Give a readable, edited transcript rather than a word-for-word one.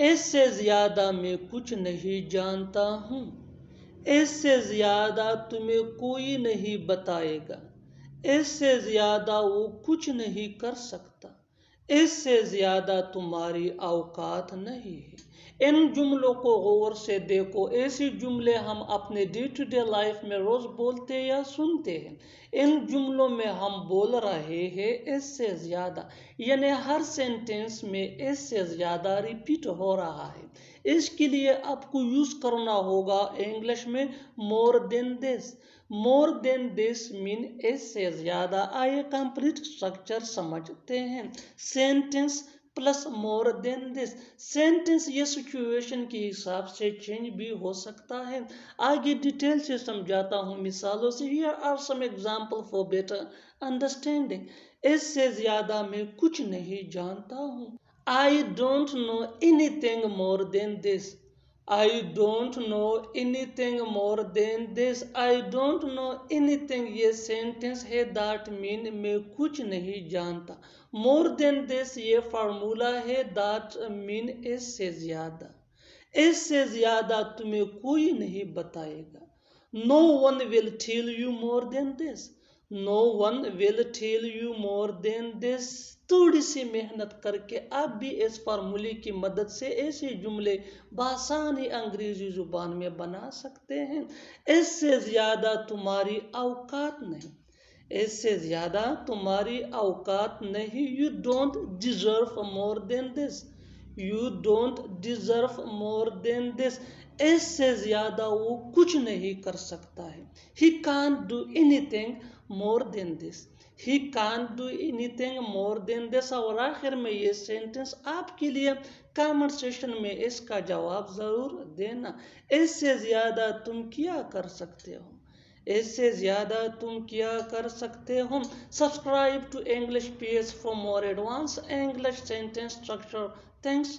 اس سے زیادہ میں کچھ نہیں جانتا ہوں. اس سے زیادہ تمہیں کوئی نہیں بتائے گا. اس سے زیادہ وہ کچھ نہیں کر سکتا. اس سے زیادہ تمہاری اوقات نہیں ہے. ان جملوں کو غور سے دیکھو. ایسی جملے ہم اپنے ڈے ٹو ڈے لائف میں روز بولتے یا سنتے ہیں. ان جملوں میں ہم بول رہے ہیں اس سے زیادہ، یعنی ہر سینٹینس میں اس سے زیادہ ریپیٹ ہو رہا ہے. اس کے لیے آپ کو یوز کرنا ہوگا انگلش میں مور دین دس. مور دین دس مین اس سے زیادہ. آئیے کمپلیٹ اسٹرکچر سمجھتے ہیں. سینٹینس پلس مور دین دس. سینٹینس یہ سچویشن کے حساب سے چینج بھی ہو سکتا ہے. آگے ڈیٹیل سے سمجھاتا ہوں مثالوں سے. Here are some examples for better understanding. اس سے زیادہ میں کچھ نہیں جانتا ہوں. I don't know anything more than this. I don't know anything more than this. I don't know anything یہ سینٹینس ہے. that mean میں کچھ نہیں جانتا. more than this یہ فارمولا ہے. that mean اس سے زیادہ. اس سے زیادہ تمہیں کوئی نہیں بتائے گا. No one will tell you more than this. No one will tell you more than this. تھوڑی سی محنت کر کے آپ بھی اس فارمولے کی مدد سے ایسے جملے بآسانی انگریزی زبان میں بنا سکتے ہیں. اس سے زیادہ تمہاری اوقات نہیں. اس سے زیادہ تمہاری اوقات نہیں. You don't deserve more than this. You don't deserve more than this. اس سے زیادہ وہ کچھ نہیں کر سکتا ہے. He can't do anything more than this. He can't do anything more than this. اور آخر میں یہ سینٹنس آپ کے لیے کامنٹ سیشن میں اس کا جواب ضرور دینا. اس سے زیادہ تم کیا کر سکتے ہو. اس سے زیادہ تم کیا کر سکتے ہو. Subscribe to English page for more advance English sentence structure. Thanks.